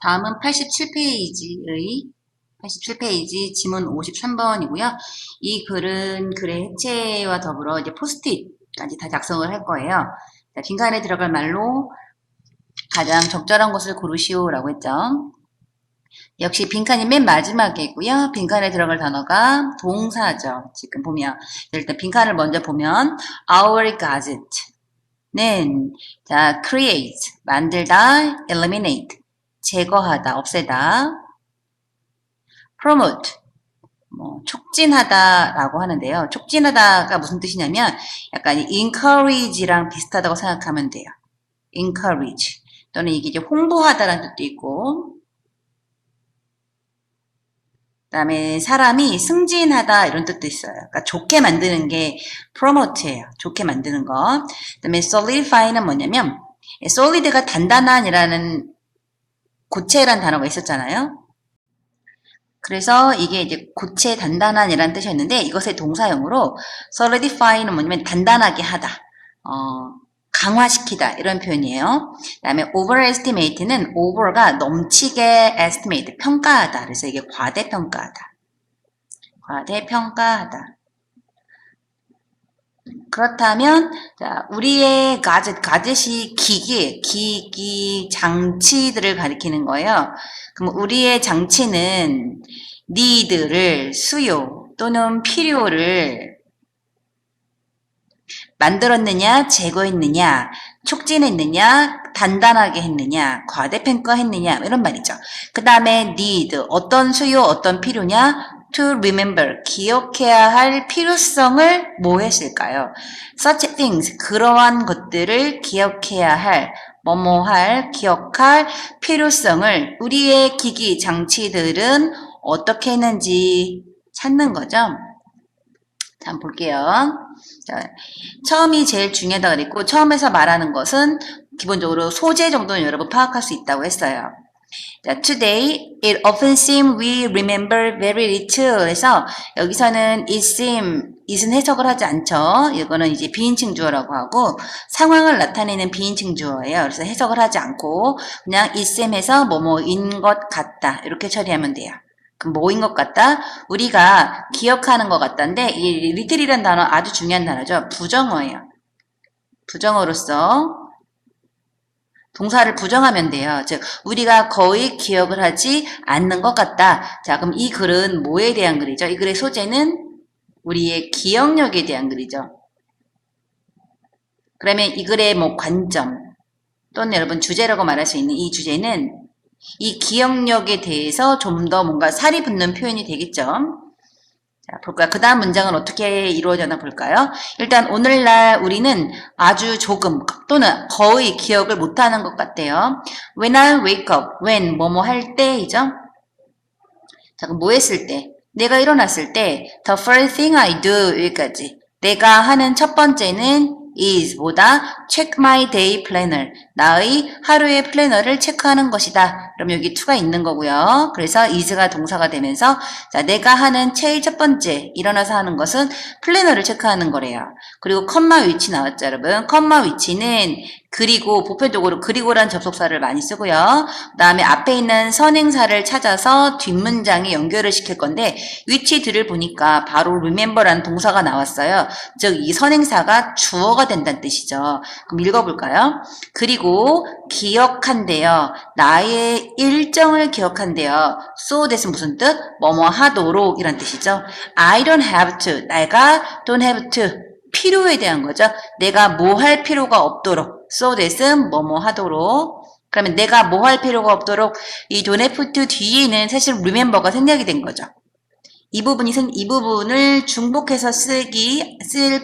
다음은 87페이지 지문 53번이고요. 이 글은 글의 해체와 더불어 이제 포스트잇까지 다 작성을 할 거예요. 자, 빈칸에 들어갈 말로 가장 적절한 것을 고르시오라고 했죠. 역시 빈칸이 맨 마지막이고요. 빈칸에 들어갈 단어가 동사죠. 지금 보면 일단 빈칸을 먼저 보면 our gadget는 자 create 만들다, eliminate 제거하다, 없애다, promote 촉진하다라고 하는데요. 촉진하다가 무슨 뜻이냐면 약간 encourage랑 비슷하다고 생각하면 돼요. encourage 또는 이게 이제 홍보하다라는 뜻도 있고, 그 다음에 사람이 승진하다 이런 뜻도 있어요. 그러니까 좋게 만드는 게 promote예요. 좋게 만드는 거. 그 다음에 solidify는 뭐냐면 solid가 단단한이라는 고체란 단어가 있었잖아요. 그래서 이게 이제 고체 단단한이라는 뜻이었는데 이것의 동사형으로 solidify는 뭐냐면 단단하게 하다, 강화시키다 이런 표현이에요. 그 다음에 overestimate는 over가 넘치게 estimate 평가하다. 그래서 이게 과대평가하다. 과대평가하다. 그렇다면 자, 우리의 가젯이 기기, 장치들을 가리키는 거예요. 그럼 우리의 장치는 need를 수요 또는 필요를 만들었느냐, 제거했느냐, 촉진했느냐, 단단하게 했느냐, 과대평가했느냐 이런 말이죠. 그 다음에 need 어떤 수요, 어떤 필요냐, to remember 기억해야 할 필요성을 뭐 했을까요? Such things 그러한 것들을 기억해야 할 뭐뭐할 기억할 필요성을 우리의 기기 장치들은 어떻게 했는지 찾는 거죠. 자, 한번 볼게요. 자, 처음이 제일 중요하다 그랬고 처음에서 말하는 것은 기본적으로 소재 정도는 여러분 파악할 수 있다고 했어요. 자, today it often seems we remember very little. 그래서 여기서는 it seem, it은 해석을 하지 않죠. 이거는 이제 비인칭 주어라고 하고 상황을 나타내는 비인칭 주어예요. 그래서 해석을 하지 않고 그냥 it seem해서 뭐뭐인 것 같다 이렇게 처리하면 돼요. 그럼 뭐인 것 같다? 우리가 기억하는 것 같다인데 이 little이라는 단어 아주 중요한 단어죠. 부정어예요. 부정어로서 동사를 부정하면 돼요. 즉 우리가 거의 기억을 하지 않는 것 같다. 자, 그럼 이 글은 뭐에 대한 글이죠? 이 글의 소재는 우리의 기억력에 대한 글이죠. 그러면 이 글의 뭐 관점 또는 여러분 주제라고 말할 수 있는 이 주제는 이 기억력에 대해서 좀 더 뭔가 살이 붙는 표현이 되겠죠. 자, 볼까요? 그 다음 문장은 어떻게 이루어졌나 볼까요? 일단 오늘날 우리는 아주 조금 또는 거의 기억을 못하는 것 같아요. When I wake up, when 뭐뭐 할 때이죠. 자, 그럼 뭐 했을 때? 내가 일어났을 때 the first thing I do 여기까지. 내가 하는 첫 번째는 is 보다 check my day planner. 나의 하루의 플래너를 체크하는 것이다. 그럼 여기 to가 있는 거고요. 그래서 is가 동사가 되면서 자, 내가 하는 제일 첫 번째 일어나서 하는 것은 플래너를 체크하는 거래요. 그리고 컴마 위치 나왔죠, 여러분. 컴마 위치는 그리고 보편적으로 그리고란 접속사를 많이 쓰고요. 그 다음에 앞에 있는 선행사를 찾아서 뒷문장에 연결을 시킬 건데 위치들을 보니까 바로 remember라는 동사가 나왔어요. 즉 이 선행사가 주어가 된다는 뜻이죠. 그럼 읽어볼까요? 그리고 기억한대요. 나의 일정을 기억한대요. so that은 무슨 뜻? 뭐뭐 하도록 이란 뜻이죠. I don't have to. 내가 don't have to. 필요에 대한 거죠. 내가 뭐 할 필요가 없도록. so that은 뭐뭐 하도록. 그러면 내가 뭐 할 필요가 없도록 이 don't have to 뒤에는 사실 remember가 생략이 된 거죠. 이 부분을 중복해서 쓸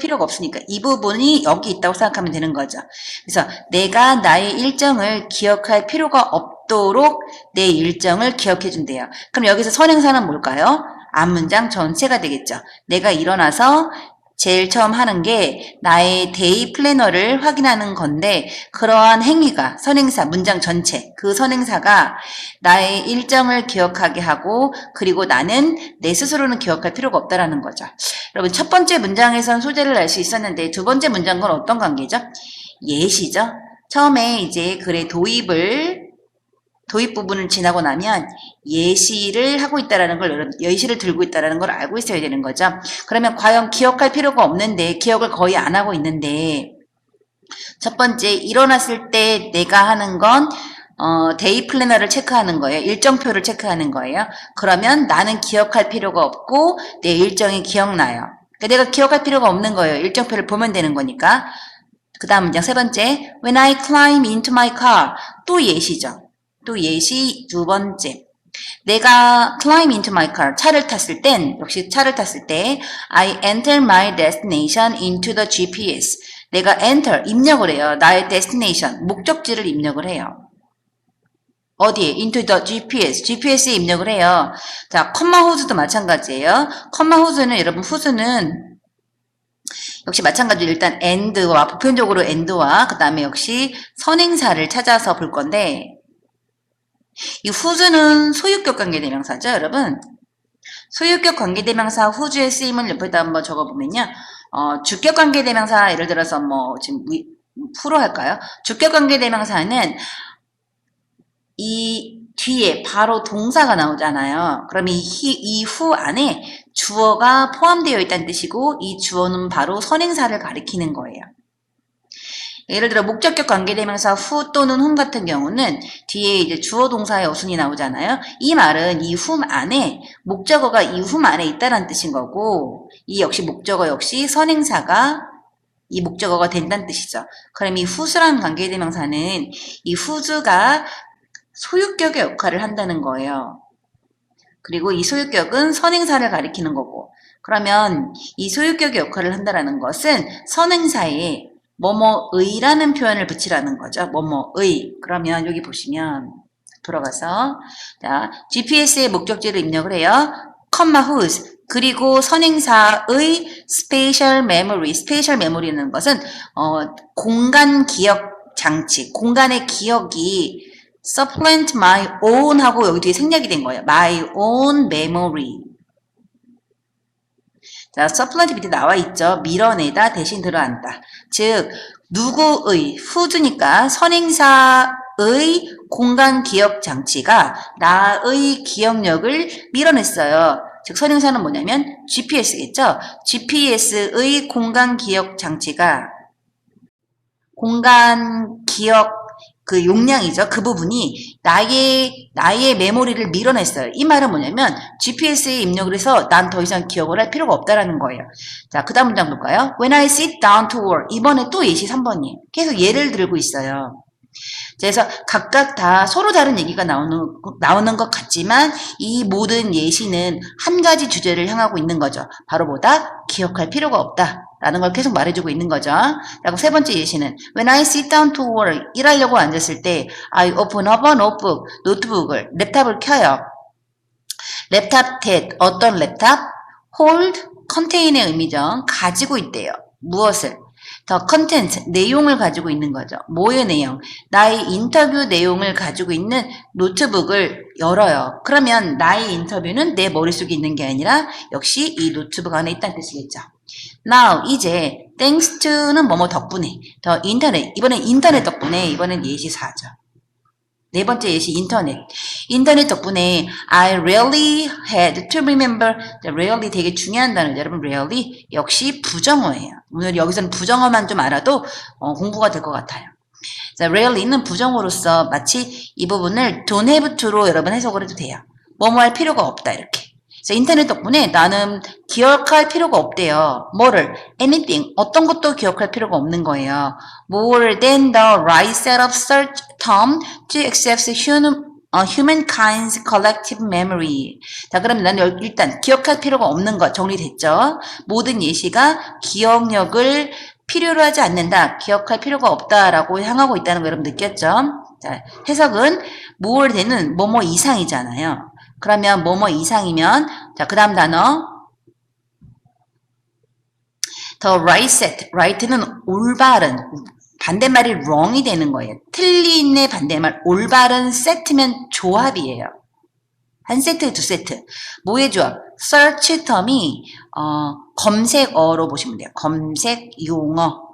필요가 없으니까 이 부분이 여기 있다고 생각하면 되는 거죠. 그래서 내가 나의 일정을 기억할 필요가 없도록 내 일정을 기억해 준대요. 그럼 여기서 선행사는 뭘까요? 앞문장 전체가 되겠죠. 내가 일어나서 제일 처음 하는 게 나의 데이 플래너를 확인하는 건데 그러한 행위가 선행사 문장 전체 그 선행사가 나의 일정을 기억하게 하고 그리고 나는 내 스스로는 기억할 필요가 없다라는 거죠. 여러분 첫 번째 문장에선 소재를 알 수 있었는데 두 번째 문장은 어떤 관계죠? 예시죠. 처음에 이제 글의 도입을 도입 부분을 지나고 나면 예시를 하고 있다라는 걸, 예시를 들고 있다라는 걸 알고 있어야 되는 거죠. 그러면 과연 기억할 필요가 없는데, 기억을 거의 안 하고 있는데, 첫 번째, 일어났을 때 내가 하는 건 데이 플래너를 체크하는 거예요. 일정표를 체크하는 거예요. 그러면 나는 기억할 필요가 없고 내 일정이 기억나요. 그러니까 내가 기억할 필요가 없는 거예요. 일정표를 보면 되는 거니까. 그 다음 문장 세 번째, When I climb into my car. 또 예시죠. 또 예시 두 번째. 내가 climb into my car. 차를 탔을 땐, 역시 차를 탔을 때 I enter my destination into the GPS. 내가 enter, 입력을 해요. 나의 destination, 목적지를 입력을 해요. 어디에? into the GPS. GPS에 입력을 해요. 자, 컴마 후즈도 마찬가지예요. 컴마 후즈는 여러분 후즈는 역시 마찬가지로 일단 and와 보편적으로 and와 그 다음에 역시 선행사를 찾아서 볼 건데 이 후즈는 소유격 관계대명사죠, 여러분. 소유격 관계대명사 후즈의 쓰임을 옆에다 한번 적어보면요. 주격 관계대명사 예를 들어서 뭐 지금 후로 할까요? 주격 관계대명사는 이 뒤에 바로 동사가 나오잖아요. 그럼 이 후 안에 주어가 포함되어 있다는 뜻이고 이 주어는 바로 선행사를 가리키는 거예요. 예를 들어 목적격 관계대명사 후 또는 whom 같은 경우는 뒤에 이제 주어 동사의 어순이 나오잖아요. 이 말은 이 whom 안에 목적어가 이 whom 안에 있다는 뜻인 거고 이 역시 목적어 역시 선행사가 이 목적어가 된다는 뜻이죠. 그럼 이 whose라는 관계대명사는 이 whose가 소유격의 역할을 한다는 거예요. 그리고 이 소유격은 선행사를 가리키는 거고 그러면 이 소유격의 역할을 한다는 것은 선행사에 뭐뭐의라는 표현을 붙이라는 거죠. 뭐뭐의. 그러면 여기 보시면 돌아가서 자 GPS의 목적지를 입력을 해요. 컴마 whose 그리고 선행사의 spatial memory. spatial memory라는 것은 공간 기억 장치, 공간의 기억이 supplement my own 하고 여기 뒤에 생략이 된 거예요. my own memory. 자, supplement 밑에 나와 있죠. 밀어내다 대신 들어앉다. 즉 누구의 whose니까 선행사의 공간 기억 장치가 나의 기억력을 밀어냈어요. 즉 선행사는 뭐냐면 GPS겠죠. GPS의 공간 기억 장치가 공간 기억 그 용량이죠. 그 부분이 나의 메모리를 밀어냈어요. 이 말은 뭐냐면 GPS에 입력을 해서 난 더 이상 기억을 할 필요가 없다라는 거예요. 자, 그 다음 문장 볼까요? When I sit down to work. 이번에 또 예시 3번이에요. 계속 예를 들고 있어요. 그래서 각각 다 서로 다른 얘기가 나오는 것 같지만 이 모든 예시는 한 가지 주제를 향하고 있는 거죠. 바로 뭐다? 기억할 필요가 없다. 라는 걸 계속 말해주고 있는 거죠. 그리고 세 번째 예시는 When I sit down to work, 일하려고 앉았을 때 I open up a notebook, 노트북을, 랩탑을 켜요. 랩탑 탭, 어떤 랩탑? hold, contain의 의미죠. 가지고 있대요. 무엇을? 더 컨텐츠, 내용을 가지고 있는 거죠. 뭐의 내용? 나의 인터뷰 내용을 가지고 있는 노트북을 열어요. 그러면 나의 인터뷰는 내 머릿속에 있는 게 아니라 역시 이 노트북 안에 있다는 뜻이겠죠. Now, 이제 thanks to는 뭐뭐 덕분에, 더 인터넷, 이번엔 인터넷 덕분에, 이번엔 예시 4죠. 네 번째 예시 인터넷. 인터넷 덕분에 I really had to remember. really 되게 중요한 단어죠. 여러분 really 역시 부정어예요. 오늘 여기서는 부정어만 좀 알아도 공부가 될 것 같아요. 자, really는 부정어로서 마치 이 부분을 don't have to로 여러분 해석을 해도 돼요. 뭐뭐 할 필요가 없다 이렇게. 그래서 인터넷 덕분에 나는 기억할 필요가 없대요. 뭐를? anything. 어떤 것도 기억할 필요가 없는 거예요. More than the right set of search term to access humankind's collective memory. 자, 그럼 나는 일단 기억할 필요가 없는 것 정리됐죠? 모든 예시가 기억력을 필요로 하지 않는다. 기억할 필요가 없다라고 향하고 있다는 거 여러분 느꼈죠? 자, 해석은 more than은 뭐뭐 이상이잖아요. 그러면 뭐뭐 이상이면 자, 그 다음 단어 the right set. right는 올바른 반대말이 wrong이 되는 거예요. 틀린의 반대말 올바른 set면 조합이에요. 한 세트, 두 세트. 뭐의 조합? search term이 검색어로 보시면 돼요. 검색 용어.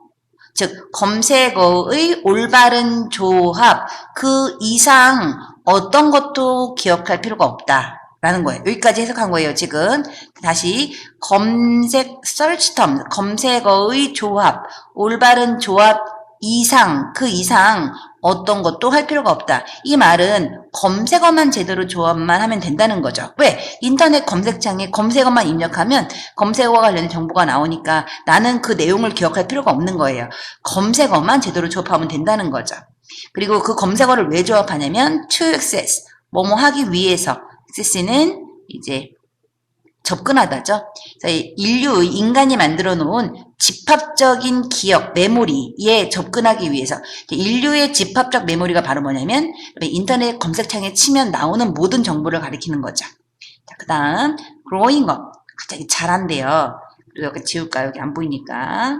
즉 검색어의 올바른 조합 그 이상 어떤 것도 기억할 필요가 없다라는 거예요. 여기까지 해석한 거예요, 지금. 다시 검색 search term, 검색어의 조합, 올바른 조합 이상, 그 이상 어떤 것도 할 필요가 없다. 이 말은 검색어만 제대로 조합만 하면 된다는 거죠. 왜? 인터넷 검색창에 검색어만 입력하면 검색어와 관련된 정보가 나오니까 나는 그 내용을 기억할 필요가 없는 거예요. 검색어만 제대로 조합하면 된다는 거죠. 그리고 그 검색어를 왜 조합하냐면 to access, 뭐뭐 하기 위해서. access는 이제 접근하다죠. 인류의 인간이 만들어 놓은 집합적인 기억, 메모리에 접근하기 위해서. 인류의 집합적 메모리가 바로 뭐냐면 인터넷 검색창에 치면 나오는 모든 정보를 가리키는 거죠. 자, 그 다음 growing up. 갑자기 자란대요. 그리고 여기 지울까요? 여기 안 보이니까.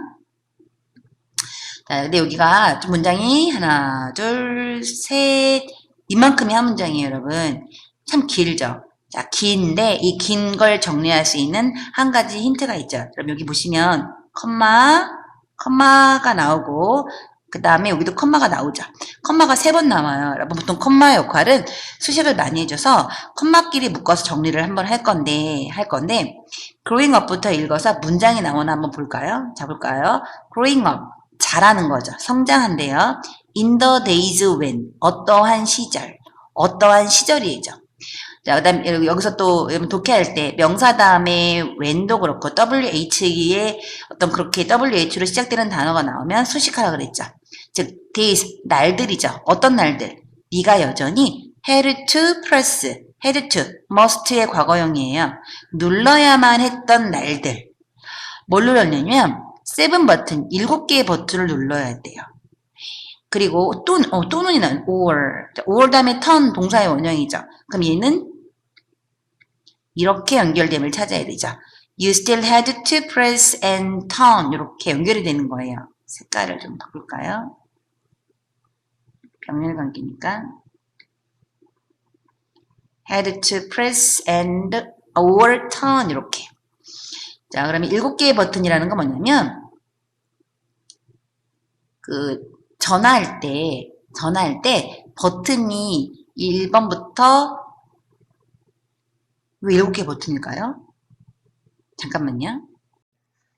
자, 근데 여기가 문장이 하나, 둘, 셋, 이만큼이 한 문장이에요, 여러분. 참 길죠? 자, 긴데 이 긴 걸 정리할 수 있는 한 가지 힌트가 있죠. 그럼 여기 보시면 컴마가 나오고 그 다음에 여기도 컴마가 나오죠. 컴마가 3번 나와요. 여러분 보통 컴마의 역할은 수식을 많이 해줘서 컴마끼리 묶어서 정리를 한번 할 건데 growing up부터 읽어서 문장이 나오나 한번 볼까요? 자, 볼까요? growing up. 자라는 거죠. 성장한대요. In the days when. 어떠한 시절. 어떠한 시절이죠. 자, 그 다음 여기서 또 독해할 때 명사 다음에 when도 그렇고 WH에 어떤 그렇게 WH로 시작되는 단어가 나오면 수식하라 그랬죠. 즉 days, 날들이죠. 어떤 날들. 네가 여전히 had to press, had to, must의 과거형이에요. 눌러야만 했던 날들. 뭘 눌렀냐면 7 버튼, 7개의 버튼을 눌러야 돼요. 그리고 또는이는 or 다음에 turn 동사의 원형이죠. 그럼 얘는 이렇게 연결됨을 찾아야 되죠. You still had to press and turn 이렇게 연결이 되는 거예요. 색깔을 좀 바꿀까요? 병렬 관계니까 had to press and or turn 이렇게. 자, 그러면 7개의 버튼이라는 건 뭐냐면 그 전화할 때 버튼이 1번부터 왜 7개 버튼일까요? 잠깐만요.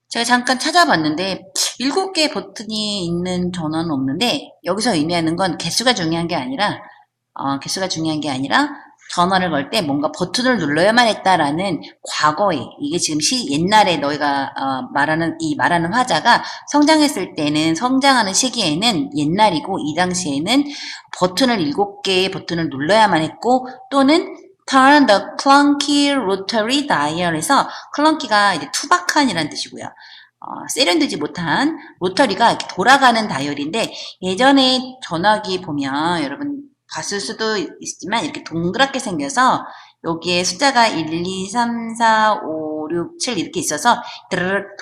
제가 잠깐 찾아봤는데 7개 버튼이 있는 전화는 없는데 여기서 의미하는 건 개수가 중요한 게 아니라 전화를 걸 때 뭔가 버튼을 눌러야만 했다라는 과거에 이게 지금 옛날에 너희가 말하는 화자가 성장했을 때는 성장하는 시기에는 옛날이고 이 당시에는 버튼을 7개의 버튼을 눌러야만 했고 또는 turn the clunky rotary dial에서 clunky가 이제 투박한이라는 뜻이고요. 세련되지 못한 로터리가 이렇게 돌아가는 다이얼인데 예전에 전화기 보면 여러분 봤을 수도 있지만 이렇게 동그랗게 생겨서 여기에 숫자가 1, 2, 3, 4, 5, 6, 7 이렇게 있어서 드르륵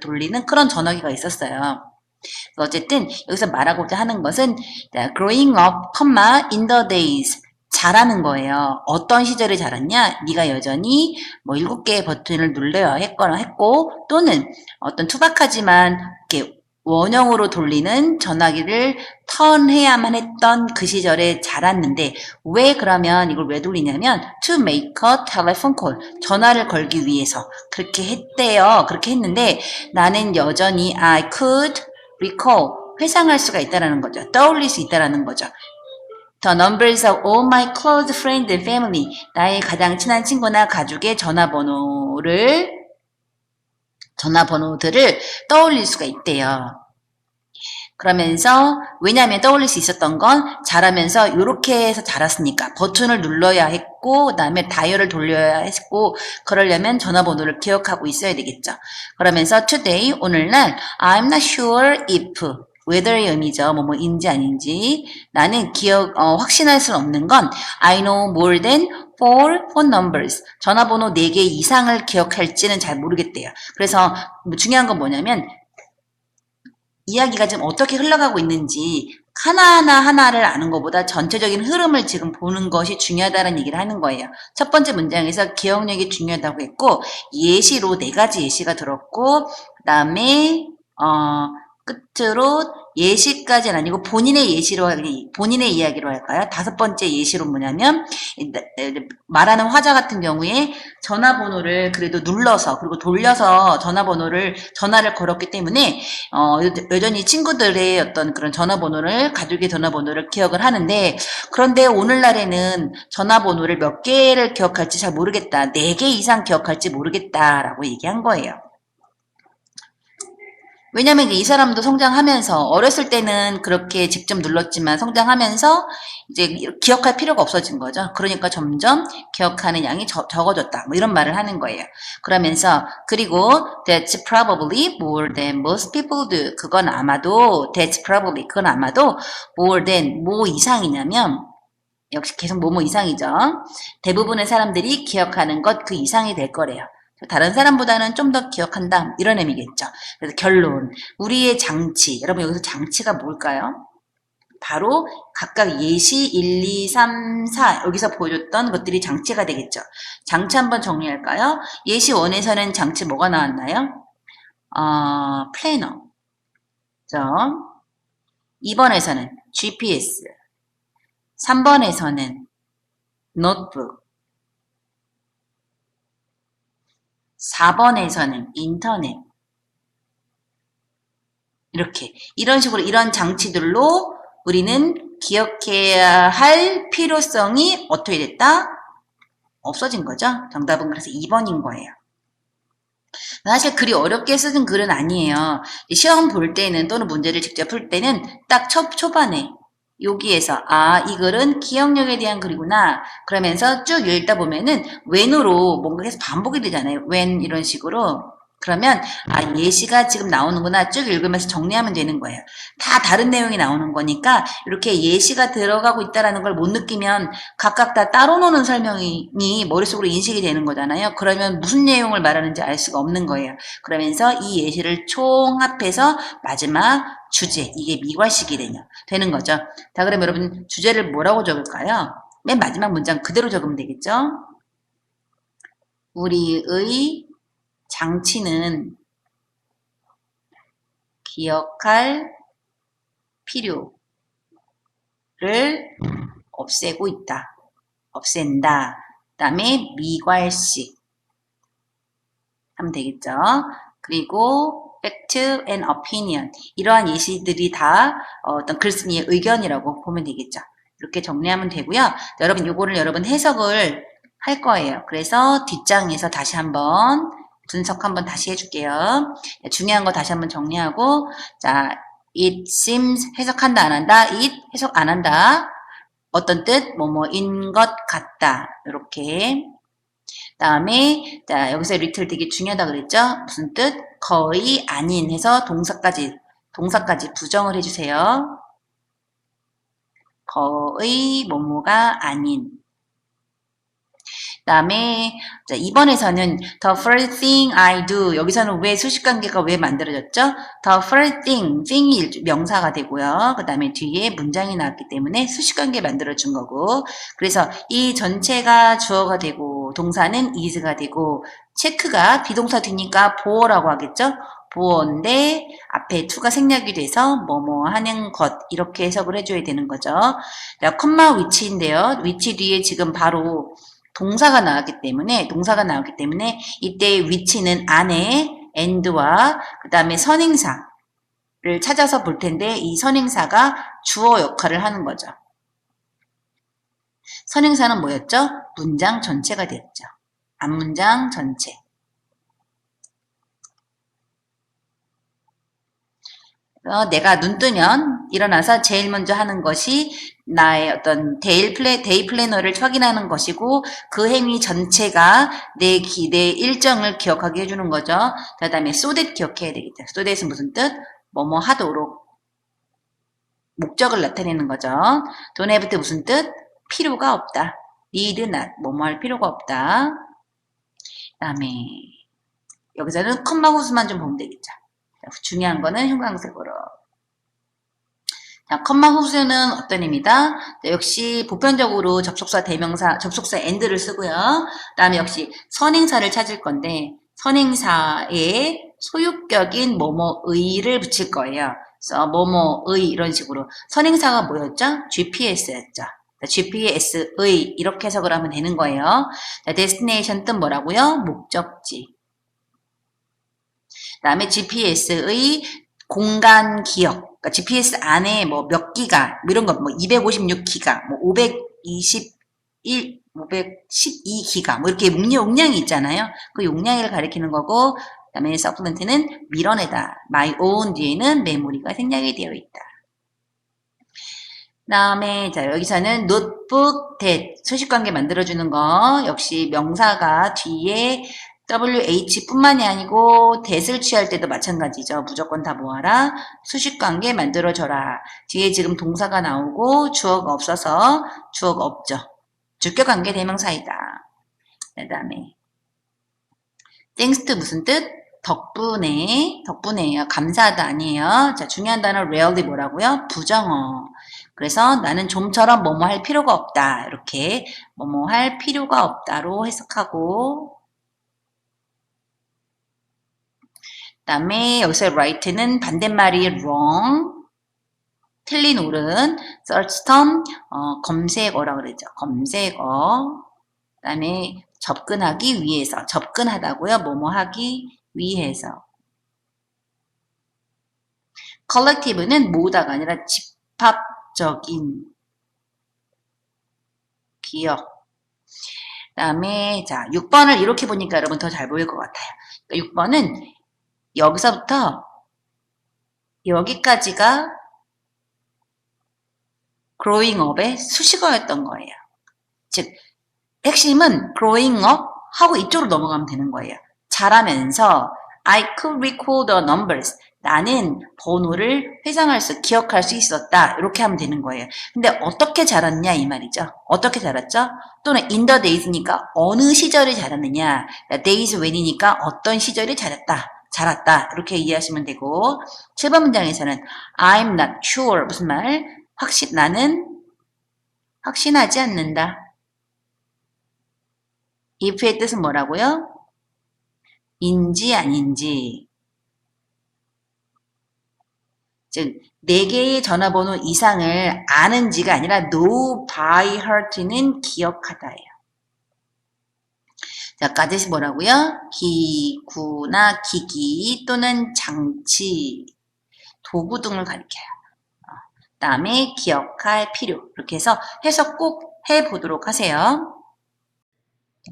돌리는 그런 전화기가 있었어요. 어쨌든 여기서 말하고자 하는 것은 growing up, in the days 자라는 거예요. 어떤 시절에 자랐냐? 네가 여전히 뭐 7개의 버튼을 눌러야 했고 또는 어떤 투박하지만 이렇게 원형으로 돌리는 전화기를 턴해야만 했던 그 시절에 자랐는데 왜 그러면 이걸 왜 돌리냐면 to make a telephone call 전화를 걸기 위해서 그렇게 했대요. 그렇게 했는데 나는 여전히 I could recall 회상할 수가 있다라는 거죠. 떠올릴 수 있다라는 거죠. The numbers of all my close friends and family 나의 가장 친한 친구나 가족의 전화번호들을 떠올릴 수가 있대요. 그러면서 왜냐하면 떠올릴 수 있었던 건 자라면서 이렇게 해서 자랐으니까 버튼을 눌러야 했고 그 다음에 다이얼을 돌려야 했고 그러려면 전화번호를 기억하고 있어야 되겠죠. 그러면서 today 오늘날 I'm not sure if whether의 의미죠. 뭐인지 아닌지 나는 확신할 수는 없는 건 I know more than 4 phone numbers 전화번호 4개 이상을 기억할지는 잘 모르겠대요. 그래서 중요한 건 뭐냐면 이야기가 지금 어떻게 흘러가고 있는지 하나를 아는 것보다 전체적인 흐름을 지금 보는 것이 중요하다는 얘기를 하는 거예요. 첫 번째 문장에서 기억력이 중요하다고 했고 예시로 4가지 예시가 들었고 그 다음에 끝으로 예시까지는 아니고 본인의 예시로, 본인의 이야기로 할까요? 다섯 번째 예시로 뭐냐면, 말하는 화자 같은 경우에 전화번호를 그래도 눌러서, 그리고 돌려서 전화를 걸었기 때문에, 여전히 친구들의 어떤 그런 전화번호를, 가족의 전화번호를 기억을 하는데, 그런데 오늘날에는 전화번호를 몇 개를 기억할지 잘 모르겠다. 4개 이상 기억할지 모르겠다라고 얘기한 거예요. 왜냐면 이 사람도 성장하면서 어렸을 때는 그렇게 직접 눌렀지만 성장하면서 이제 기억할 필요가 없어진 거죠. 그러니까 점점 기억하는 양이 적어졌다. 뭐 이런 말을 하는 거예요. 그러면서 그리고 that's probably more than most people do. 그건 아마도 more than 뭐 이상이냐면 역시 계속 뭐뭐 이상이죠. 대부분의 사람들이 기억하는 것 그 이상이 될 거래요. 다른 사람보다는 좀 더 기억한다 이런 의미겠죠. 그래서 결론 우리의 장치 여러분 여기서 장치가 뭘까요? 바로 각각 예시 1, 2, 3, 4 여기서 보여줬던 것들이 장치가 되겠죠. 장치 한번 정리할까요? 예시 1에서는 장치 뭐가 나왔나요? 플래너 2번에서는 GPS 3번에서는 노트북 4번에서는 인터넷 이렇게 이런 식으로 이런 장치들로 우리는 기억해야 할 필요성이 어떻게 됐다? 없어진 거죠. 정답은 그래서 2번인 거예요. 사실 그리 어렵게 쓰는 글은 아니에요. 시험 볼 때는 또는 문제를 직접 풀 때는 딱 초반에 여기에서 이 글은 기억력에 대한 글이구나 그러면서 쭉 읽다 보면은 when으로 뭔가 계속 반복이 되잖아요. when 이런 식으로 그러면 예시가 지금 나오는구나 쭉 읽으면서 정리하면 되는 거예요. 다 다른 내용이 나오는 거니까 이렇게 예시가 들어가고 있다는 걸 못 느끼면 각각 다 따로 노는 설명이 머릿속으로 인식이 되는 거잖아요. 그러면 무슨 내용을 말하는지 알 수가 없는 거예요. 그러면서 이 예시를 총합해서 마지막 주제 이게 미괄식이 되는 거죠. 자 그럼 여러분 주제를 뭐라고 적을까요? 맨 마지막 문장 그대로 적으면 되겠죠. 우리의 장치는 기억할 필요를 없애고 있다. 없앤다. 그 다음에 미괄식 하면 되겠죠. 그리고 fact and opinion 이러한 예시들이 다 어떤 글쓴이의 의견이라고 보면 되겠죠. 이렇게 정리하면 되고요. 여러분 요거를 여러분 해석을 할 거예요. 그래서 뒷장에서 다시 한번 분석 한번 다시 해줄게요. 중요한 거 다시 한번 정리하고 자 it seems 해석한다 안 한다 it 해석 안 한다 어떤 뜻 뭐뭐인 것 같다 이렇게 다음에 자 여기서 little 되게 중요하다 그랬죠? 무슨 뜻? 거의 아닌 해서 동사까지 부정을 해주세요. 거의 뭐뭐가 아닌 그 다음에 2번에서는 the first thing I do 여기서는 왜 수식관계가 왜 만들어졌죠? the first thing이 명사가 되고요. 그 다음에 뒤에 문장이 나왔기 때문에 수식관계 만들어준 거고 그래서 이 전체가 주어가 되고 동사는 is가 되고 체크가 비동사 뒤니까 보어라고 하겠죠? 보어인데 앞에 to가 생략이 돼서 뭐뭐 하는 것 이렇게 해석을 해줘야 되는 거죠. 자, 컴마 위치인데요. 위치 뒤에 지금 바로 동사가 나왔기 때문에 이때 위치는 안에 and와 그 다음에 선행사를 찾아서 볼 텐데 이 선행사가 주어 역할을 하는 거죠. 선행사는 뭐였죠? 문장 전체가 됐죠. 앞문장 전체. 내가 눈 뜨면 일어나서 제일 먼저 하는 것이 나의 어떤 데이 플래너를 확인하는 것이고 그 행위 전체가 내 일정을 기억하게 해주는 거죠. 그 다음에 so that 기억해야 되겠죠. so that은 무슨 뜻? 뭐뭐 하도록 목적을 나타내는 거죠. don't have 때 무슨 뜻? 필요가 없다. need not 뭐뭐 할 필요가 없다. 그 다음에 여기서는 컴마 후수만 좀 보면 되겠죠. 중요한 거는 형광색으로. 자, 컴마 후수는 어떤 의미다? 역시 보편적으로 접속사 대명사, 접속사 and를 쓰고요. 그 다음에 역시 선행사를 찾을 건데 선행사에 소유격인 뭐뭐의를 붙일 거예요. 뭐뭐의 이런 식으로 선행사가 뭐였죠? GPS였죠. GPS의 이렇게 해석을 하면 되는 거예요. destination 뜻 뭐라고요? 목적지. 그 다음에 GPS의 공간 기억. 그러니까 GPS 안에 뭐 몇 기가, 뭐 이런 거, 뭐 256기가, 뭐 521, 512기가, 뭐 이렇게 용량이 있잖아요. 그 용량을 가리키는 거고, 그 다음에 supplement는 밀어내다. my own 뒤에는 메모리가 생략이 되어 있다. 그 다음에 자 여기서는 notebook, that 수식관계 만들어주는 거 역시 명사가 뒤에 WH 뿐만이 아니고 that을 취할 때도 마찬가지죠. 무조건 다 모아라. 수식관계 만들어줘라. 뒤에 지금 동사가 나오고 주어가 없어서 주어가 없죠. 주격관계 대명사이다. 그 다음에 thanks to 무슨 뜻? 덕분에요. 감사하다 아니에요. 자, 중요한 단어 rarely 뭐라고요? 부정어. 그래서 나는 좀처럼 뭐뭐 할 필요가 없다. 이렇게 뭐뭐 할 필요가 없다로 해석하고 그 다음에 여기서 right는 반대말이 wrong, 틀린 옳은, search term, 검색어라고 그러죠. 검색어. 그 다음에 접근하기 위해서, 접근하다고요. 뭐뭐 하기 위해서. collective는 모다가 아니라 집합적인 기억. 그 다음에 자 6번을 이렇게 보니까 여러분 더 잘 보일 것 같아요. 그러니까 6번은 여기서부터 여기까지가 growing up의 수식어였던 거예요. 즉 핵심은 growing up 하고 이쪽으로 넘어가면 되는 거예요. 자라면서 I could recall the numbers. 나는 번호를 회상할 수, 기억할 수 있었다. 이렇게 하면 되는 거예요. 근데 어떻게 자랐냐 이 말이죠. 어떻게 자랐죠? 또는 in the days니까 어느 시절에 자랐느냐. days when이니까 어떤 시절에 자랐다. 이렇게 이해하시면 되고 7번 문장에서는 I'm not sure. 무슨 말? 나는 확신하지 않는다. if의 뜻은 뭐라고요? 인지 아닌지. 즉 4개의 전화번호 이상을 아는지가 아니라 know by heart는 기억하다예요. 자, 까짓이 뭐라고요? 기구나 기기 또는 장치, 도구 등을 가리켜요. 그 다음에 기억할 필요. 이렇게 해서 해석 꼭 해보도록 하세요.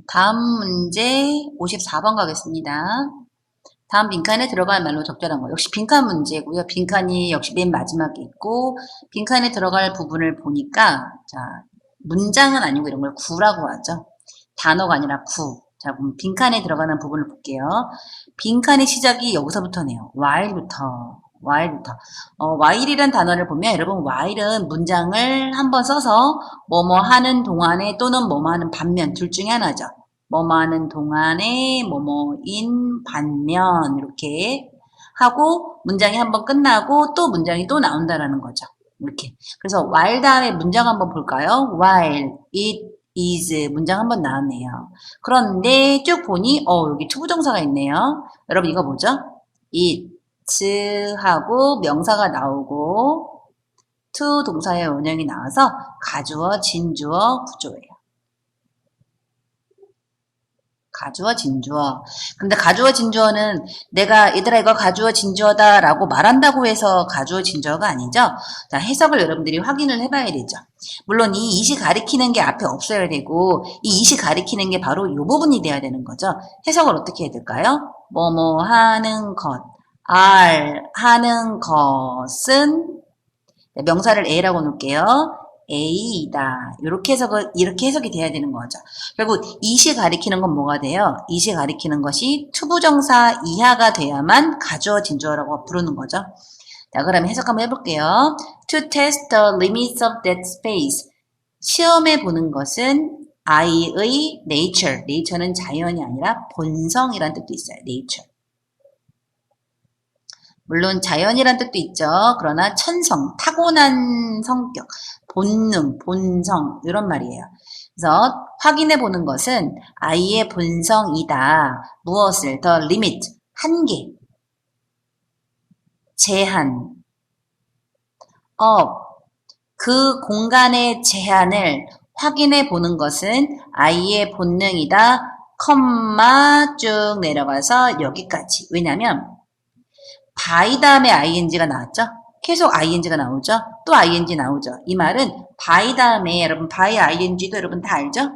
다음 문제 54번 가겠습니다. 다음 빈칸에 들어갈 말로 적절한 거. 역시 빈칸 문제고요. 빈칸이 역시 맨 마지막에 있고 빈칸에 들어갈 부분을 보니까 자 문장은 아니고 이런 걸 구라고 하죠. 단어가 아니라 구. 자 그럼 빈칸에 들어가는 부분을 볼게요. 빈칸의 시작이 여기서부터네요. while부터. while이란 단어를 보면 여러분 while은 문장을 한번 써서 뭐뭐 하는 동안에 또는 뭐뭐 하는 반면 둘 중에 하나죠. 뭐뭐 하는 동안에 뭐뭐인 반면 이렇게 하고 문장이 한번 끝나고 또 문장이 또 나온다라는 거죠. 이렇게. 그래서 while 다음에 문장 한번 볼까요? while it is 문장 한번 나왔네요. 그런데 쭉 보니 여기 투부정사가 있네요. 여러분 이거 뭐죠? it 하고 명사가 나오고 to 동사의 원형이 나와서 가주어, 진주어 구조예요. 가주어, 진주어. 근데 가주어, 진주어는 내가 얘들아 이거 가주어, 진주어다 라고 말한다고 해서 가주어, 진주어가 아니죠. 자, 해석을 여러분들이 확인을 해봐야 되죠. 물론 이 이시 가리키는 게 앞에 없어야 되고 이 이시 가리키는 게 바로 이 부분이 돼야 되는 거죠. 해석을 어떻게 해야 될까요? 뭐뭐 하는 것, 하는 것은 명사를 A라고 놓을게요. A이다. 이렇게 해석이 돼야 되는 거죠. 결국 이시 가리키는 건 뭐가 돼요? 이시 가리키는 것이 투부정사 이하가 돼야만 가주어 진주어라고 부르는 거죠. 자, 그럼 해석 한번 해볼게요. To test the limits of that space. 시험해 보는 것은 I의 nature. nature는 자연이 아니라 본성이라는 뜻도 있어요. nature. 물론 자연이란 뜻도 있죠. 그러나 천성, 타고난 성격, 본능, 본성 이런 말이에요. 그래서 확인해 보는 것은 아이의 본성이다. 무엇을? The limit, 한계, 제한, of 그 공간의 제한을 확인해 보는 것은 아이의 본능이다. 컴마 쭉 내려가서 여기까지. 왜냐면 by 다음에 ing가 나왔죠? 계속 ing가 나오죠? 또 ing 나오죠? 이 말은 by 다음에 여러분 by ing도 여러분 다 알죠?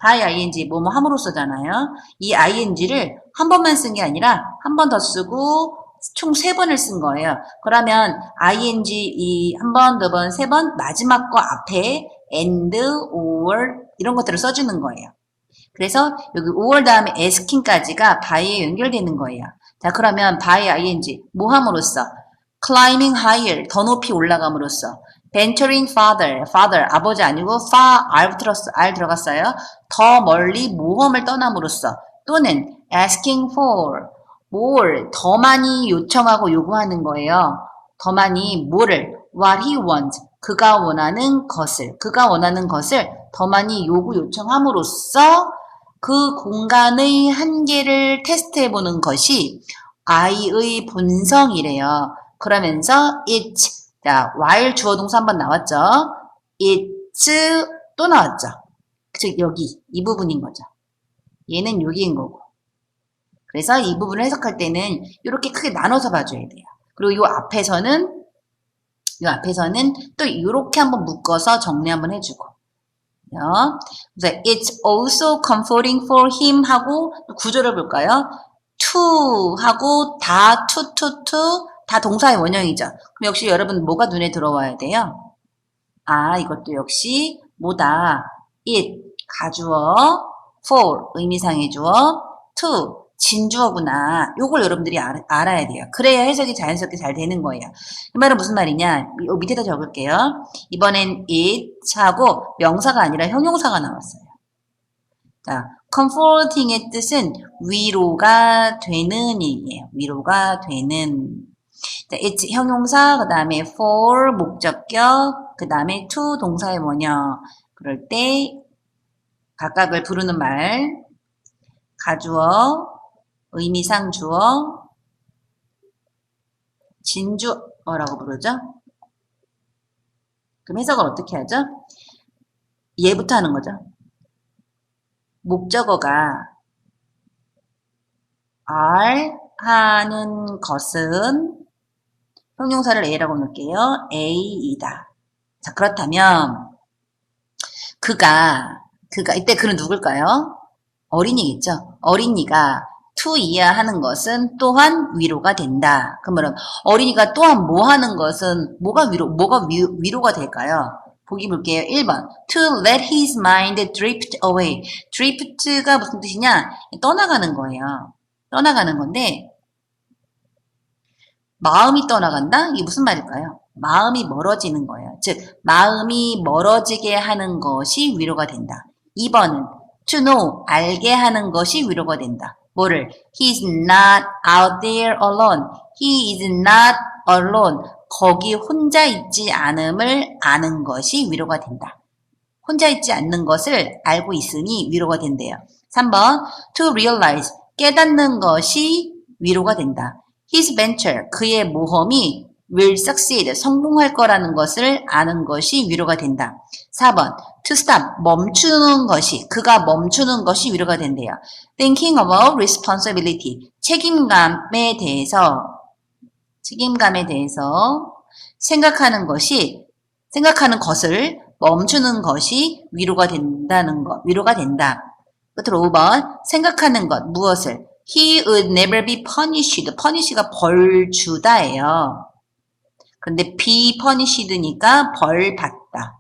by ing 뭐뭐 함으로써잖아요. 이 ing를 한 번만 쓴 게 아니라 한 번 더 쓰고 총 3번을 쓴 거예요. 그러면 ing 이 한 번, 두 번, 3번 마지막 거 앞에 and, or 이런 것들을 써주는 거예요. 그래서 여기 or 다음에 asking까지가 by에 연결되는 거예요. 자, 그러면 by ing 뭐 함으로써 climbing higher 더 높이 올라감으로써 venturing farther father 아버지 아니고 far r 들어갔어요. 더 멀리 모험을 떠남으로써 또는 asking for more 더 많이 요청하고 요구하는 거예요. 더 많이 뭐를 what he wants 그가 원하는 것을 더 많이 요구 요청함으로써 그 공간의 한계를 테스트해보는 것이 아이의 본성이래요. 그러면서 it, 자, while 주어 동사 한번 나왔죠. it's 또 나왔죠. 즉 여기 이 부분인 거죠. 얘는 여기인 거고. 그래서 이 부분을 해석할 때는 이렇게 크게 나눠서 봐줘야 돼요. 그리고 이 앞에서는 또 이렇게 한번 묶어서 정리 한번 해주고. 그래서 it's also comforting for him 하고 구조를 볼까요? to 하고 다 to 다 동사의 원형이죠. 그럼 역시 여러분 뭐가 눈에 들어와야 돼요? 아, 이것도 역시 뭐다? it 가주어, for 의미상의 주어, to 진주어구나. 요걸 여러분들이 알아야 돼요. 그래야 해석이 자연스럽게 잘 되는 거예요. 이 말은 무슨 말이냐? 밑에다 적을게요. 이번엔 it하고 명사가 아니라 형용사가 나왔어요. 자, comforting의 뜻은 위로가 되는 일이에요. 위로가 되는. 자, it's 형용사, 그 다음에 for 목적격, 그 다음에 to 동사의 원형. 그럴 때 각각을 부르는 말, 가주어, 의미상 주어, 진주어라고 부르죠. 그럼 해석을 어떻게 하죠? 얘부터 하는 거죠. 목적어가 are 하는 것은 형용사를 A라고 놓을게요. A이다. 자, 그렇다면 그가 이때 그는 누굴까요? 어린이겠죠. 어린이가 to 이하하는 것은 또한 위로가 된다. 그러면 어린이가 또한 뭐 하는 것은 뭐가 위로가 될까요? 보기 볼게요. 1번. To let his mind drift away. drift가 무슨 뜻이냐? 떠나가는 거예요. 떠나가는 건데 마음이 떠나간다? 이게 무슨 말일까요? 마음이 멀어지는 거예요. 즉 마음이 멀어지게 하는 것이 위로가 된다. 2번은 to know, 알게 하는 것이 위로가 된다. 뭐를? He is not out there alone. He is not alone. 거기 혼자 있지 않음을 아는 것이 위로가 된다. 혼자 있지 않는 것을 알고 있으니 위로가 된대요. 3번 to realize, 깨닫는 것이 위로가 된다. His venture, 그의 모험이 will succeed, 성공할 거라는 것을 아는 것이 위로가 된다. 4번 to stop, 멈추는 것이, 그가 멈추는 것이 위로가 된대요. Thinking about responsibility, 책임감에 대해서 생각하는 것을 멈추는 것이 위로가 된다. 끝으로 5번 생각하는 것, 무엇을? He would never be punished. punish가 벌 주다예요. 그런데 be punished니까 벌 받다.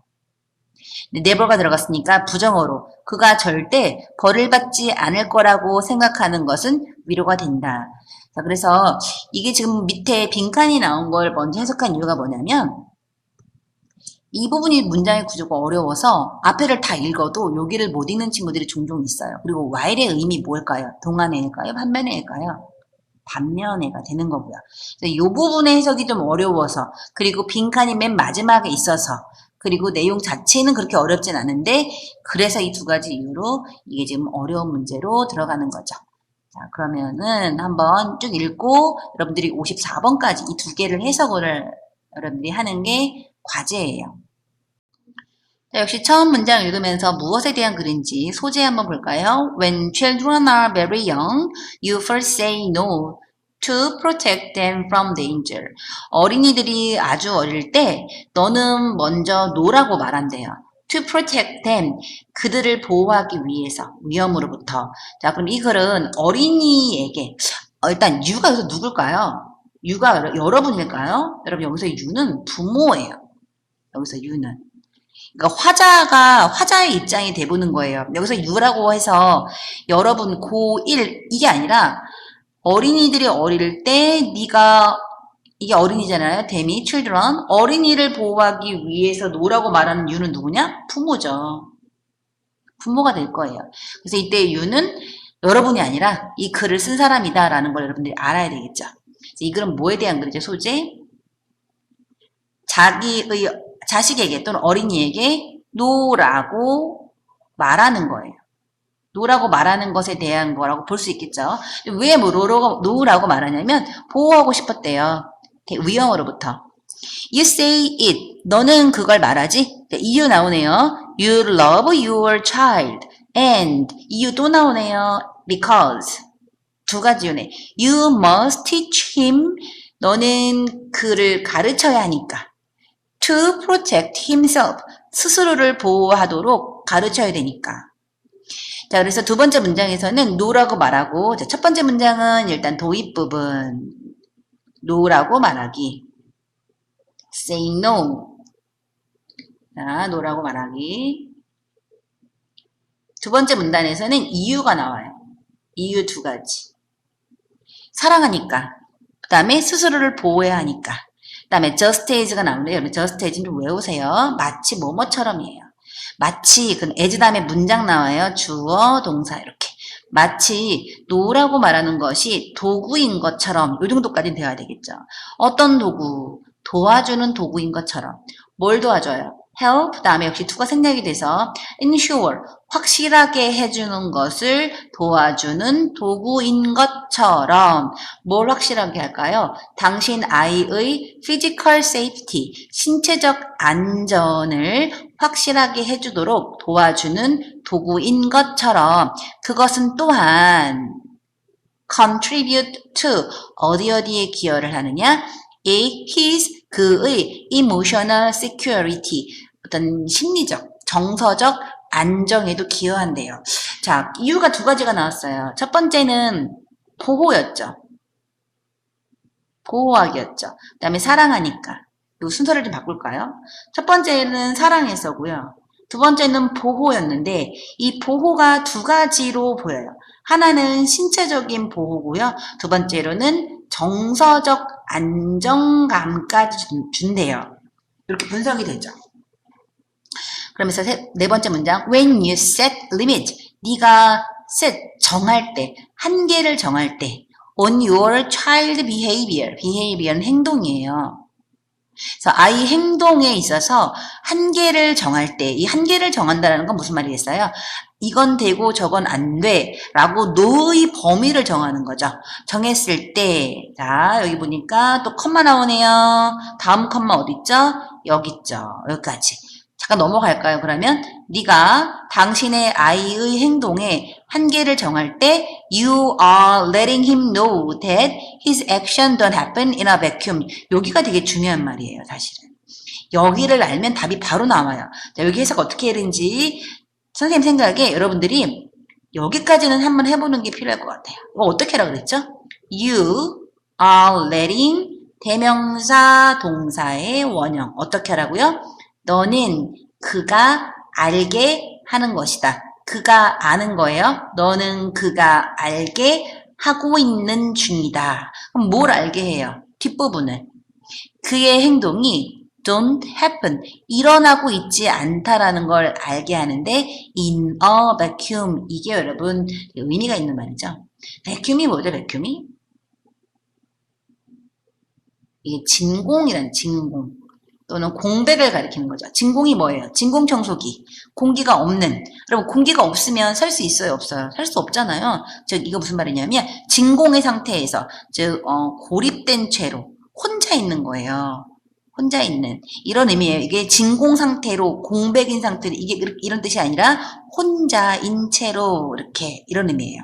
never가 들어갔으니까 부정어로 그가 절대 벌을 받지 않을 거라고 생각하는 것은 위로가 된다. 자, 그래서 이게 지금 밑에 빈칸이 나온 걸 먼저 해석한 이유가 뭐냐면 이 부분이 문장의 구조가 어려워서 앞에를 다 읽어도 여기를 못 읽는 친구들이 종종 있어요. 그리고 while의 의미 뭘까요? 동안애일까요? 반면애일까요? 반면애가 되는 거고요. 이 부분의 해석이 좀 어려워서 그리고 빈칸이 맨 마지막에 있어서 그리고 내용 자체는 그렇게 어렵진 않은데 그래서 이 두 가지 이유로 이게 지금 어려운 문제로 들어가는 거죠. 자, 그러면은 한번 쭉 읽고 여러분들이 54번까지 이 두 개를 해석을 여러분들이 하는 게 과제예요. 자, 역시 처음 문장 읽으면서 무엇에 대한 글인지 소재 한번 볼까요? When children are very young, you first say no to protect them from danger. 어린이들이 아주 어릴 때 너는 먼저 no라고 말한대요. To protect them, 그들을 보호하기 위해서, 위험으로부터. 자, 그럼 이 글은 어린이에게, 일단 you가 여기서 누굴까요? you가 여러분일까요? 여러분 여기서 you는 부모예요. 여기서 you는. 그러니까 화자의 입장이 돼보는 거예요. 여기서 유라고 해서 여러분 고1 이게 아니라 어린이들이 어릴 때 네가 이게 어린이잖아요. 데미, children. 어린이를 보호하기 위해서 노라고 말하는 유는 누구냐? 부모죠. 부모가 될 거예요. 그래서 이때 유는 여러분이 아니라 이 글을 쓴 사람이다라는 걸 여러분들이 알아야 되겠죠. 이 글은 뭐에 대한 글이죠? 소재? 자식에게 또는 어린이에게 노라고 말하는 거예요. 노라고 말하는 것에 대한 거라고 볼 수 있겠죠. 왜 노라고 말하냐면 보호하고 싶었대요. 위험으로부터. You say it. 너는 그걸 말하지. 이유 나오네요. You love your child. And 이유 또 나오네요. Because. 두 가지 이유네. You must teach him. 너는 그를 가르쳐야 하니까. To protect himself. 스스로를 보호하도록 가르쳐야 되니까. 자, 그래서 두 번째 문장에서는 no라고 말하고, 자, 첫 번째 문장은 일단 도입 부분. no라고 말하기. say no. 자, no라고 말하기. 두 번째 문단에서는 이유가 나와요. 이유 두 가지. 사랑하니까. 그 다음에 스스로를 보호해야 하니까. 그 다음에 just as가 나오는데 여러분 just as는 좀 외우세요. 마치 뭐뭐처럼이에요. 마치 그 as 다음에 문장 나와요. 주어, 동사 이렇게. 마치 no라고 말하는 것이 도구인 것처럼 이 정도까지는 되어야 되겠죠. 어떤 도구? 도와주는 도구인 것처럼. 뭘 도와줘요? help, 그 다음에 역시 to가 생략이 돼서 ensure, 확실하게 해주는 것을 도와주는 도구인 것처럼 뭘 확실하게 할까요? 당신 아이의 physical safety, 신체적 안전을 확실하게 해주도록 도와주는 도구인 것처럼 그것은 또한 contribute to, 어디에 기여를 하느냐? his, 그의 emotional security, 어떤 심리적, 정서적 안정에도 기여한대요. 자, 이유가 두 가지가 나왔어요. 첫 번째는 보호였죠. 보호하기였죠. 그 다음에 사랑하니까. 이 순서를 좀 바꿀까요? 첫 번째는 사랑에서고요. 두 번째는 보호였는데 이 보호가 두 가지로 보여요. 하나는 신체적인 보호고요. 두 번째로는 정서적 안정감까지 준대요. 이렇게 분석이 되죠. 그러면서 네 번째 문장 When you set limit, 네가 set, 정할 때, 한계를 정할 때 on your child behavior, behavior는 행동이에요. 그래서 아이 행동에 있어서 한계를 정할 때, 이 한계를 정한다는 건 무슨 말이겠어요? 이건 되고 저건 안 돼 라고 노의 범위를 정하는 거죠. 정했을 때, 자 여기 보니까 또 컴마 나오네요. 다음 컴마 어디 있죠? 여기 있죠. 여기까지. 잠깐 넘어갈까요? 그러면 네가 당신의 아이의 행동에 한계를 정할 때 You are letting him know that his action don't happen in a vacuum. 여기가 되게 중요한 말이에요. 사실은. 여기를 알면 답이 바로 나와요. 자, 여기 해석 어떻게 해야 되는지 선생님 생각에 여러분들이 여기까지는 한번 해보는 게 필요할 것 같아요. 이거 어떻게 하라고 그랬죠? You are letting 대명사 동사의 원형 어떻게 하라고요? 너는 그가 알게 하는 것이다. 그가 아는 거예요. 너는 그가 알게 하고 있는 중이다. 그럼 뭘 알게 해요? 뒷부분을. 그의 행동이 don't happen, 일어나고 있지 않다라는 걸 알게 하는데 in a vacuum, 이게 여러분 의미가 있는 말이죠. vacuum이 뭐죠? vacuum이? 이게 진공이란 진공. 또는 공백을 가리키는 거죠. 진공이 뭐예요? 진공 청소기. 공기가 없는. 여러분 공기가 없으면 살 수 있어요? 없어요? 살 수 없잖아요. 즉 이거 무슨 말이냐면 진공의 상태에서 즉 고립된 채로 혼자 있는 거예요. 혼자 있는 이런 의미예요. 이게 진공 상태로 공백인 상태로 이게 이런 뜻이 아니라 혼자 인체로 이렇게 이런 의미예요.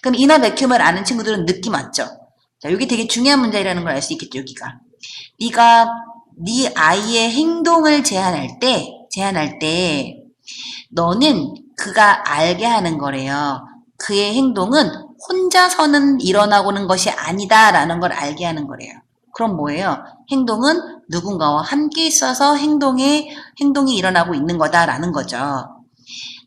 그럼 이너 베큐um을 아는 친구들은 느낌 왔죠? 자, 여기 되게 중요한 문제라는 걸 알 수 있겠죠, 여기가. 네가 네 아이의 행동을 제한할 때 너는 그가 알게 하는 거래요. 그의 행동은 혼자서는 일어나고는 것이 아니다라는 걸 알게 하는 거래요. 그럼 뭐예요? 행동은 누군가와 함께 있어서 행동이 일어나고 있는 거다라는 거죠.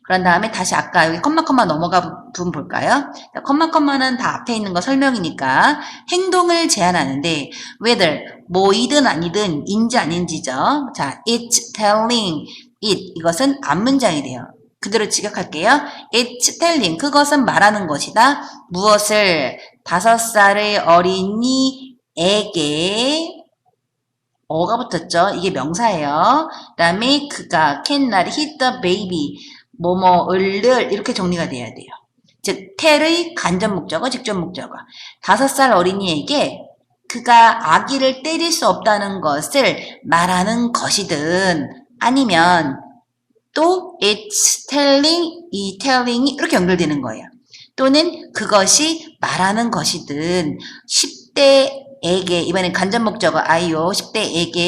그런 다음에 다시 아까 여기 컴마 넘어가 부분 볼까요? 컴마는 다 앞에 있는 거 설명이니까 행동을 제한하는데 whether 뭐이든 아니든 인지 아닌지죠. 자, it's telling it 이것은 앞문장이 돼요. 그대로 직역할게요. It's telling 그것은 말하는 것이다. 무엇을 5살의 어린이에게 어가 붙었죠. 이게 명사예요. 그 다음에 그가 cannot hit the baby 뭐뭐을 이렇게 정리가 돼야 돼요. 즉 tell의 간접 목적어, 직접 목적어. 5살 어린이에게 그가 아기를 때릴 수 없다는 것을 말하는 것이든 아니면 또 it's telling, 이 telling이 이렇게 연결되는 거예요. 또는 그것이 말하는 것이든 10대에게 이번엔 간접 목적어 아이요 10대에게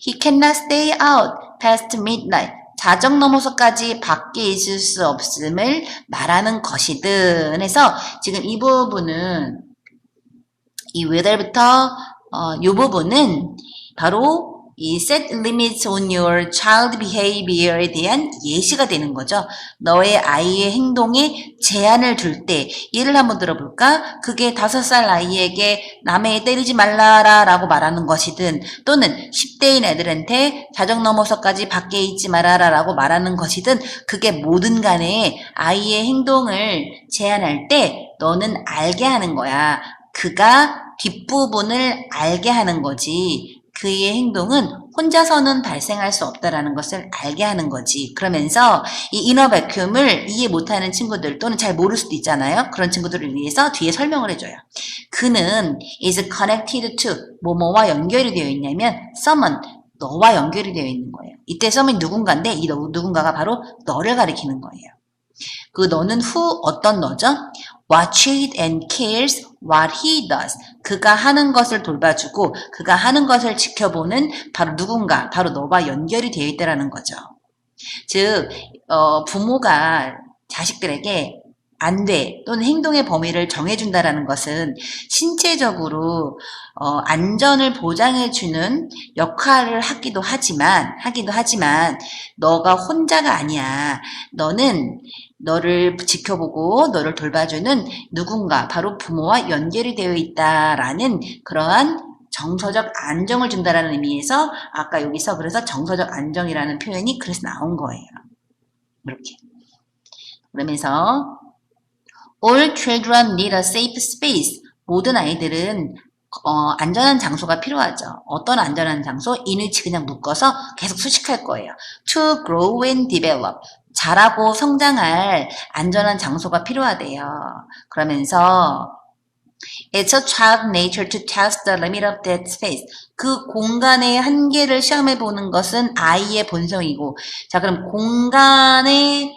he cannot stay out past midnight 자정 넘어서까지 밖에 있을 수 없음을 말하는 것이든 해서 지금 이 부분은 이 whether부터 이 부분은 바로 이 set limits on your child behavior에 대한 예시가 되는 거죠. 너의 아이의 행동에 제한을 둘 때 예를 한번 들어볼까? 그게 5살 아이에게 남의 애 때리지 말라라 라고 말하는 것이든 또는 10대인 애들한테 자정 넘어서까지 밖에 있지 말아라 라고 말하는 것이든 그게 뭐든 간에 아이의 행동을 제한할 때 너는 알게 하는 거야. 그가 뒷부분을 알게 하는 거지. 그의 행동은 혼자서는 발생할 수 없다라는 것을 알게 하는 거지. 그러면서 이 이너 베큐움을 이해 못하는 친구들 또는 잘 모를 수도 있잖아요. 그런 친구들을 위해서 뒤에 설명을 해줘요. 그는 is connected to 뭐뭐와 연결이 되어 있냐면 someone 너와 연결이 되어 있는 거예요. 이때 someone이 누군가인데 이 누군가가 바로 너를 가리키는 거예요. 그 너는 who 어떤 너죠? watches and cares what he does. 그가 하는 것을 돌봐주고 그가 하는 것을 지켜보는 바로 누군가, 바로 너와 연결이 되어 있다는 거죠. 즉 부모가 자식들에게 안 돼 또는 행동의 범위를 정해준다라는 것은 신체적으로 안전을 보장해주는 역할을 하기도 하지만 너가 혼자가 아니야. 너는 너를 지켜보고 너를 돌봐주는 누군가 바로 부모와 연결이 되어 있다라는 그러한 정서적 안정을 준다라는 의미에서 아까 여기서 그래서 정서적 안정이라는 표현이 그래서 나온 거예요. 이렇게. 그러면서 All children need a safe space. 모든 아이들은 안전한 장소가 필요하죠. 어떤 안전한 장소? 인위치 그냥 묶어서 계속 수식할 거예요. To grow and develop. 자라고 성장할 안전한 장소가 필요하대요. 그러면서 It's a child's nature to test the limit of that space. 그 공간의 한계를 시험해 보는 것은 아이의 본성이고, 자 그럼 공간의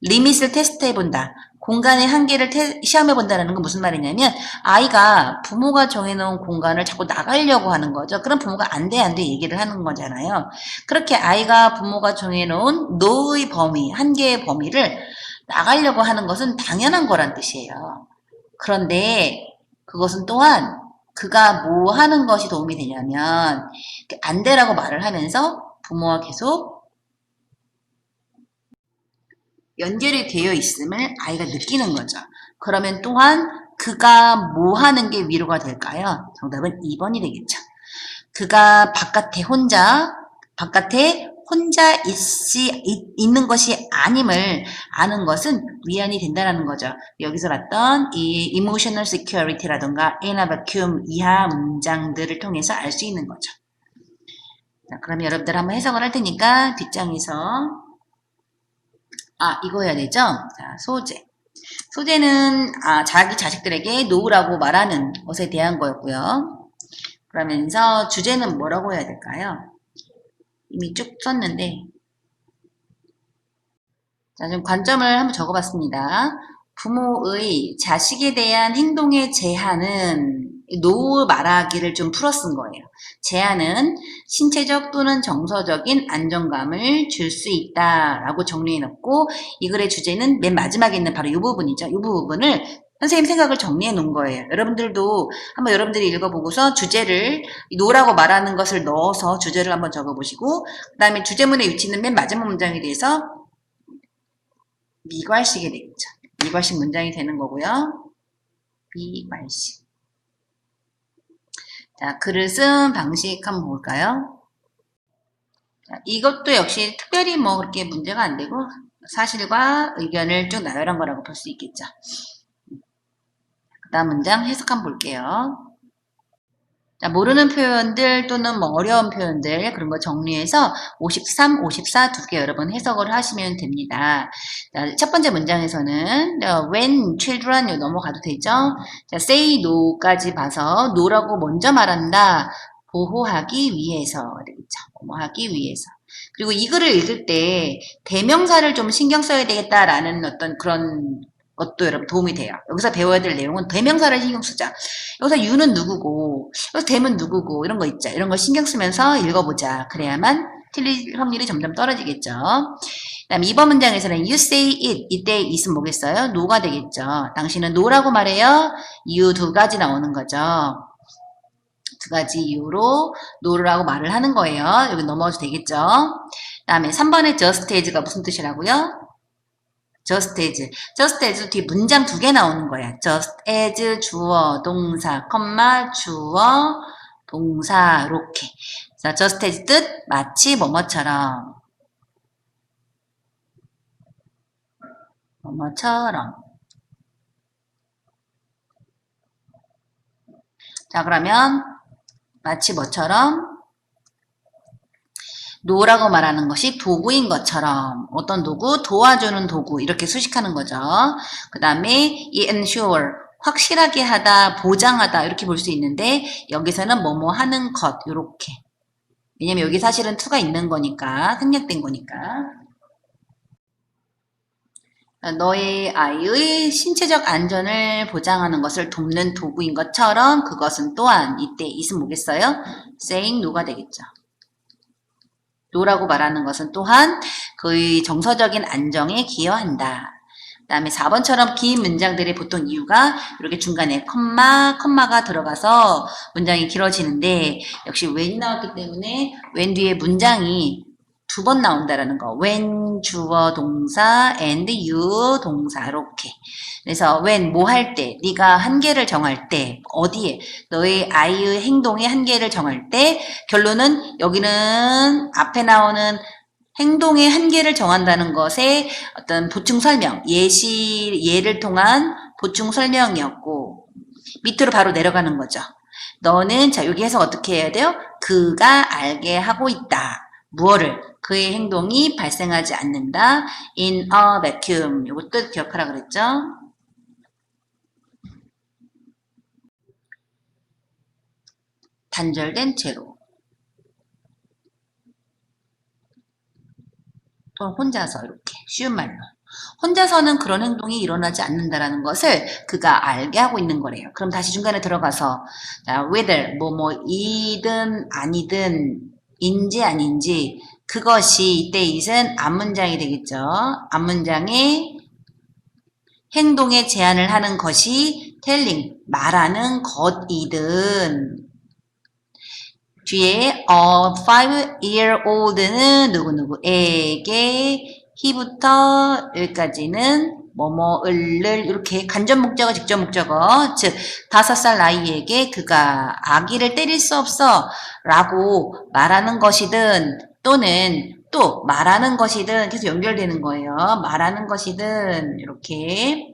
리밋을 테스트해 본다. 공간의 한계를 시험해 본다는 건 무슨 말이냐면 아이가 부모가 정해놓은 공간을 자꾸 나가려고 하는 거죠. 그럼 부모가 안 돼 얘기를 하는 거잖아요. 그렇게 아이가 부모가 정해놓은 노의 범위, 한계의 범위를 나가려고 하는 것은 당연한 거란 뜻이에요. 그런데 그것은 또한 그가 뭐 하는 것이 도움이 되냐면 안 되라고 말을 하면서 부모와 계속 연결이 되어 있음을 아이가 느끼는 거죠. 그러면 또한 그가 뭐 하는 게 위로가 될까요? 정답은 2번이 되겠죠. 그가 바깥에 혼자 있는 것이 아님을 아는 것은 위안이 된다는 거죠. 여기서 봤던 이 emotional security라던가 in a vacuum 이하 문장들을 통해서 알 수 있는 거죠. 자, 그럼 여러분들 한번 해석을 할 테니까 뒷장에서 이거 해야 되죠? 자, 소재. 소재는 자기 자식들에게 놓으라고 말하는 것에 대한 거였고요. 그러면서 주제는 뭐라고 해야 될까요? 이미 쭉 썼는데 자, 좀 관점을 한번 적어봤습니다. 부모의 자식에 대한 행동의 제한은 노 말하기를 좀 풀어 쓴 거예요. 제한은 신체적 또는 정서적인 안정감을 줄 수 있다라고 정리해 놓고 이 글의 주제는 맨 마지막에 있는 바로 이 부분이죠. 이 부분을 선생님 생각을 정리해 놓은 거예요. 여러분들도 한번 여러분들이 읽어보고서 주제를 노라고 말하는 것을 넣어서 주제를 한번 적어보시고 그 다음에 주제문의 위치는 맨 마지막 문장에 대해서 미괄식이 되겠죠. 미괄식 문장이 되는 거고요. 미괄식. 자, 글을 쓴 방식 한번 볼까요? 자, 이것도 역시 특별히 뭐 그렇게 문제가 안 되고 사실과 의견을 쭉 나열한 거라고 볼 수 있겠죠. 그 다음 문장 해석 한번 볼게요. 자, 모르는 표현들 또는 뭐 어려운 표현들 그런 거 정리해서 53, 54 두 개 여러 번 해석을 하시면 됩니다. 자, 첫 번째 문장에서는 when children 넘어가도 되죠? 자, say no까지 봐서 no라고 먼저 말한다. 보호하기 위해서 되겠죠. 보호하기 위해서. 그리고 이 글을 읽을 때 대명사를 좀 신경 써야 되겠다라는 어떤 그런 것도 여러분 도움이 돼요. 여기서 배워야 될 내용은 대명사를 신경 쓰자. 여기서 you는 누구고 여기서 them은 누구고 이런 거 있죠. 이런 거 신경 쓰면서 읽어보자. 그래야만 틀릴 확률이 점점 떨어지겠죠. 그 다음 2번 문장에서는 you say it. 이때 it은 뭐겠어요? no가 되겠죠. 당신은 no라고 말해요. you 두 가지 나오는 거죠. 두 가지 이유로 no라고 말을 하는 거예요. 여기 넘어가도 되겠죠. 그 다음에 3번의 just as가 무슨 뜻이라고요? just as. just as 뒤에 문장 두 개 나오는 거야. just as 주어, 동사, 컴마, 주어, 동사, 이렇게. 자, just as 뜻, 마치 뭐뭐처럼. 뭐뭐처럼. 자, 그러면 마치 뭐처럼? 노라고 말하는 것이 도구인 것처럼 어떤 도구? 도와주는 도구 이렇게 수식하는 거죠. 그 다음에 ensure 확실하게 하다, 보장하다 이렇게 볼 수 있는데 여기서는 뭐뭐 하는 것 이렇게 왜냐면 여기 사실은 to가 있는 거니까 생략된 거니까 너의 아이의 신체적 안전을 보장하는 것을 돕는 도구인 것처럼 그것은 또한 이때 it은 뭐겠어요? saying no가 되겠죠. no라고 말하는 것은 또한 그의 정서적인 안정에 기여한다. 그 다음에 4번처럼 긴 문장들이 보통 이유가 이렇게 중간에 컴마가 들어가서 문장이 길어지는데 역시 when이 나왔기 때문에 when 뒤에 문장이 두 번 나온다라는 거. when 주어 동사 and you 동사 이렇게. 그래서 when 뭐 할 때, 네가 한계를 정할 때, 어디에 너의 아이의 행동의 한계를 정할 때 결론은 여기는 앞에 나오는 행동의 한계를 정한다는 것의 어떤 보충 설명, 예를 통한 보충 설명이었고 밑으로 바로 내려가는 거죠. 너는 자 여기 해서 어떻게 해야 돼요? 그가 알게 하고 있다. 무엇을? 그의 행동이 발생하지 않는다. in a vacuum. 이것도 기억하라 그랬죠? 단절된 채로. 또는 혼자서 이렇게 쉬운 말로. 혼자서는 그런 행동이 일어나지 않는다라는 것을 그가 알게 하고 있는 거래요. 그럼 다시 중간에 들어가서 자, whether 뭐이든 아니든 인지 아닌지 그것이 이때 it은 앞문장이 되겠죠. 앞문장에 행동에 제한을 하는 것이 telling 말하는 것이든 뒤에 a 5-year-old는 누구누구에게 he부터 여기까지는 뭐뭐을 이렇게 간접 목적어 직접 목적어 즉 5살 아이에게 그가 아기를 때릴 수 없어 라고 말하는 것이든 또는 또 말하는 것이든 계속 연결되는 거예요. 말하는 것이든 이렇게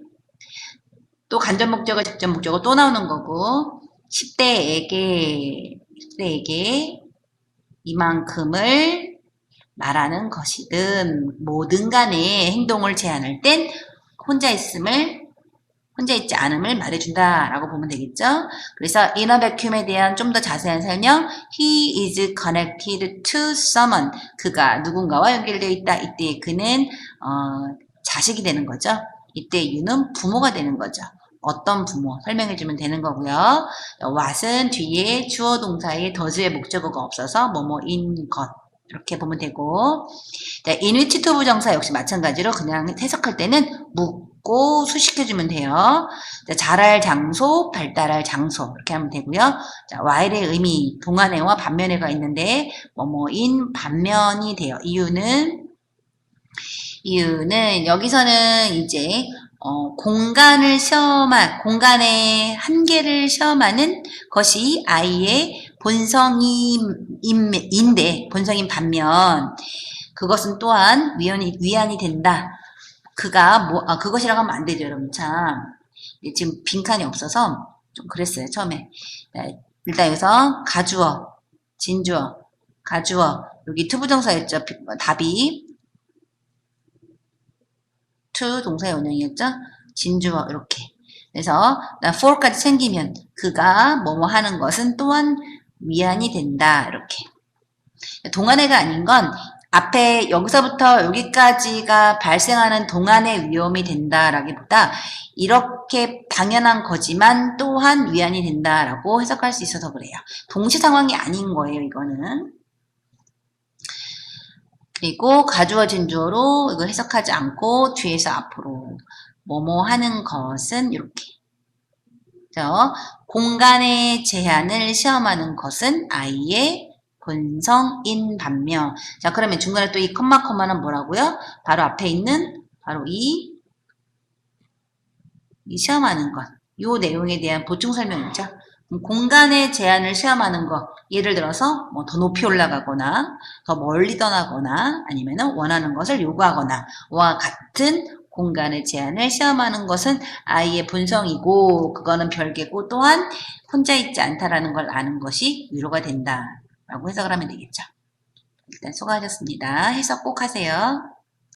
또 간접 목적어 직접 목적어 또 나오는 거고 10대에게 이만큼을 말하는 것이든 뭐든 간에 행동을 제한할 땐 혼자 혼자 있지 않음을 말해준다라고 보면 되겠죠. 그래서 inner vacuum에 대한 좀 더 자세한 설명, he is connected to someone. 그가 누군가와 연결되어 있다. 이때 그는 자식이 되는 거죠. 이때 you는 부모가 되는 거죠. 어떤 부모 설명해주면 되는 거고요. what은 뒤에 주어 동사의 does의 목적어가 없어서 뭐뭐인 것 이렇게 보면 되고, 자, in which to 부정사 역시 마찬가지로 그냥 해석할 때는 묻고 수식해주면 돼요. 자, 자랄 장소, 발달할 장소 이렇게 하면 되고요. 자, while의 의미, 동안에와 반면에가 있는데 뭐뭐인 반면이 돼요. 이유는 여기서는 이제 공간의 한계를 시험하는 것이 아이의 본성인 반면 그것은 또한 위안이 된다. 그것이라고 하면 안 되죠, 여러분. 참. 지금 빈칸이 없어서 좀 그랬어요, 처음에. 일단 여기서 가주어, 진주어, 가주어. 여기 투부정사였죠, 답이. to 동사의 원형이었죠? 진주어, 이렇게. 그래서, for까지 챙기면, 그가 뭐뭐 하는 것은 또한 위안이 된다, 이렇게. 동안애가 아닌 건, 앞에 여기서부터 여기까지가 발생하는 동안의 위험이 된다라기보다 이렇게 당연한 거지만 또한 위안이 된다라고 해석할 수 있어서 그래요. 동시 상황이 아닌 거예요, 이거는. 그리고 가주어 진주어로 이거 해석하지 않고 뒤에서 앞으로 뭐뭐 하는 것은 이렇게. 공간의 제한을 시험하는 것은 아이의 본성인 반면. 자, 그러면 중간에 또 이 컴마는 뭐라고요? 바로 앞에 있는 바로 이 시험하는 것. 요 내용에 대한 보충 설명이죠. 공간의 제한을 시험하는 것. 예를 들어서 뭐 더 높이 올라가거나 더 멀리 떠나거나 아니면 원하는 것을 요구하거나 와 같은 공간의 제한을 시험하는 것은 아이의 본성이고 그거는 별개고 또한 혼자 있지 않다라는 걸 아는 것이 위로가 된다라고 해석을 하면 되겠죠. 일단 수고하셨습니다. 해석 꼭 하세요.